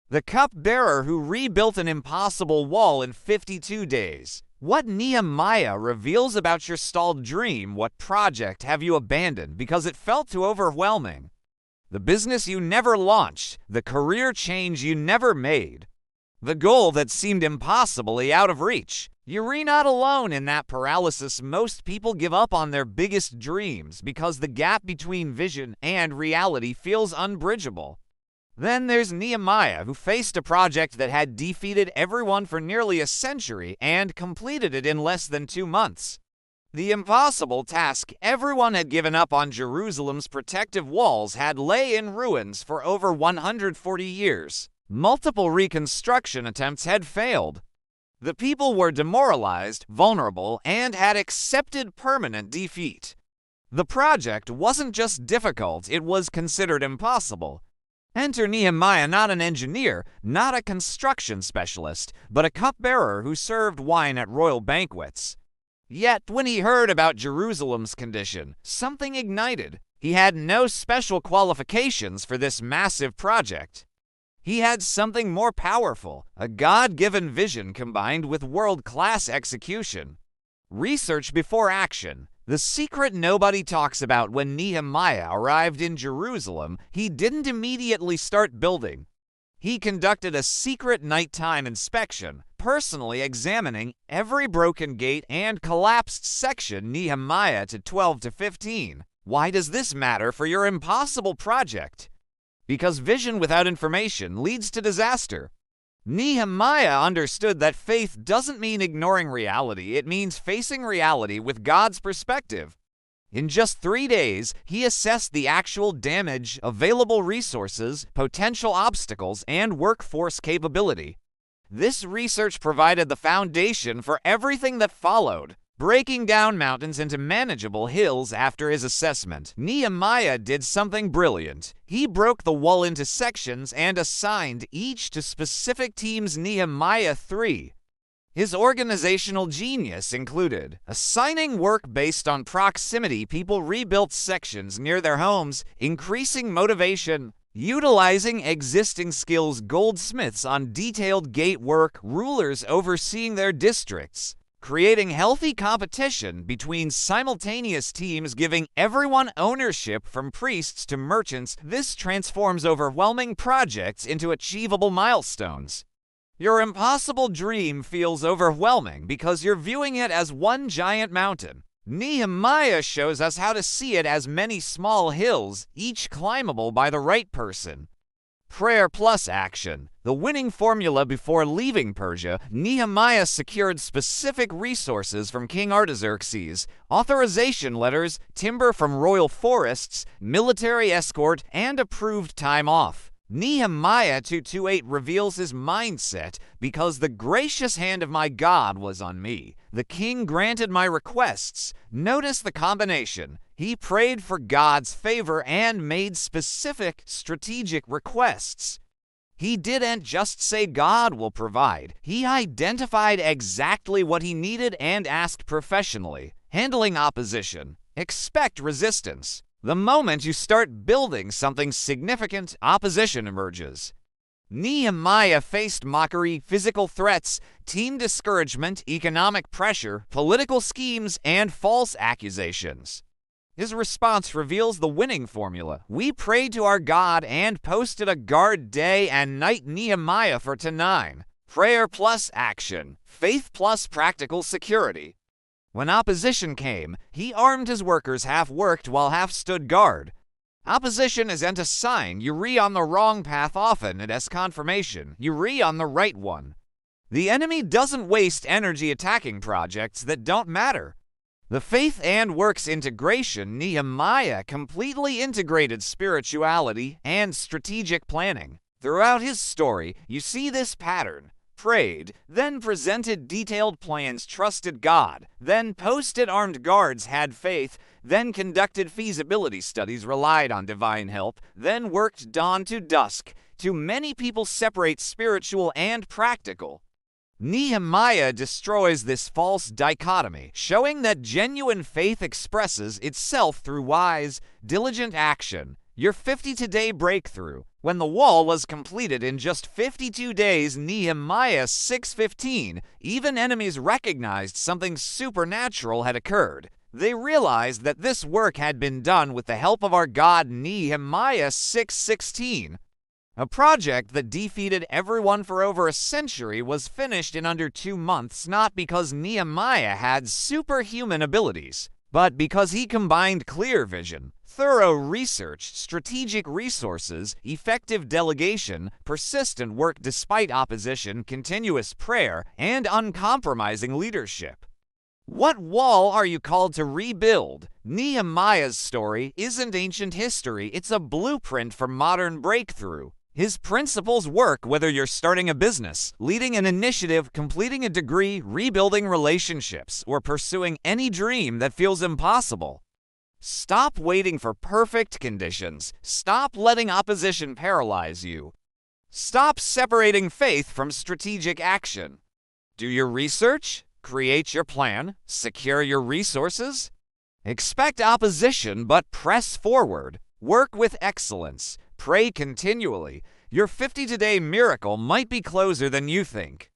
The cupbearer who rebuilt an impossible wall in 52 days. What Nehemiah reveals about your stalled dream. What project have you abandoned because it felt too overwhelming? The business you never launched, the career change you never made, the goal that seemed impossibly out of reach. You're not alone in that paralysis. Most people give up on their biggest dreams because the gap between vision and reality feels unbridgeable. Then there's Nehemiah, who faced a project that had defeated everyone for nearly a century and completed it in less than 2 months. The impossible task. Everyone had given up on. Jerusalem's protective walls had lay in ruins for over 140 years. Multiple reconstruction attempts had failed. The people were demoralized, vulnerable, and had accepted permanent defeat. The project wasn't just difficult, it was considered impossible. Enter Nehemiah, not an engineer, not a construction specialist, but a cupbearer who served wine at royal banquets. Yet, when he heard about Jerusalem's condition, something ignited. He had no special qualifications for this massive project. He had something more powerful, a God-given vision combined with world-class execution. Research before action. The secret nobody talks about. When Nehemiah arrived in Jerusalem, he didn't immediately start building. He conducted a secret nighttime inspection, personally examining every broken gate and collapsed section. Nehemiah 12-15. Why does this matter for your impossible project? Because vision without information leads to disaster. Nehemiah understood that faith doesn't mean ignoring reality, it means facing reality with God's perspective. In just 3 days, he assessed the actual damage, available resources, potential obstacles, and workforce capability. This research provided the foundation for everything that followed, breaking down mountains into manageable hills. After his assessment, Nehemiah did something brilliant. He broke the wall into sections and assigned each to specific teams. Nehemiah 3. His organizational genius included assigning work based on proximity. People rebuilt sections near their homes, increasing motivation. Utilizing existing skills. Goldsmiths on detailed gate work, rulers overseeing their districts. Creating healthy competition between simultaneous teams, giving everyone ownership from priests to merchants. This transforms overwhelming projects into achievable milestones. Your impossible dream feels overwhelming because you're viewing it as one giant mountain. Nehemiah shows us how to see it as many small hills, each climbable by the right person. Prayer plus action. The winning formula. Before leaving Persia, Nehemiah secured specific resources from King Artaxerxes, authorization letters, timber from royal forests, military escort, and approved time off. Nehemiah 2:8 reveals his mindset. Because the gracious hand of my God was on me, the king granted my requests. Notice the combination. He prayed for God's favor and made specific, strategic requests. He didn't just say God will provide. He identified exactly what he needed and asked professionally. Handling opposition. Expect resistance. The moment you start building something significant, opposition emerges. Nehemiah faced mockery, physical threats, team discouragement, economic pressure, political schemes, and false accusations. His response reveals the winning formula. We prayed to our God and posted a guard day and night. Nehemiah 4:9. Prayer plus action. Faith plus practical security. When opposition came, he armed his workers, half worked while half stood guard. Opposition isn't a sign you're on the wrong path. Often it has confirmation you're on the right one. The enemy doesn't waste energy attacking projects that don't matter. The faith and works integration. Nehemiah completely integrated spirituality and strategic planning. Throughout his story, you see this pattern. Prayed, then presented detailed plans, trusted God, then posted armed guards, had faith, then conducted feasibility studies, relied on divine help, then worked dawn to dusk. Too many people separate spiritual and practical. Nehemiah destroys this false dichotomy, showing that genuine faith expresses itself through wise, diligent action. Your 50-day breakthrough. When the wall was completed in just 52 days, Nehemiah 6:15, even enemies recognized something supernatural had occurred. They realized that this work had been done with the help of our God. Nehemiah 6:16. A project that defeated everyone for over a century was finished in under 2 months, not because Nehemiah had superhuman abilities, but because he combined clear vision, thorough research, strategic resources, effective delegation, persistent work despite opposition, continuous prayer, and uncompromising leadership. What wall are you called to rebuild? Nehemiah's story isn't ancient history, it's a blueprint for modern breakthrough. His principles work whether you're starting a business, leading an initiative, completing a degree, rebuilding relationships, or pursuing any dream that feels impossible. Stop waiting for perfect conditions. Stop letting opposition paralyze you. Stop separating faith from strategic action. Do your research, create your plan, secure your resources. Expect opposition, but press forward. Work with excellence. Pray continually. Your 50-day miracle might be closer than you think.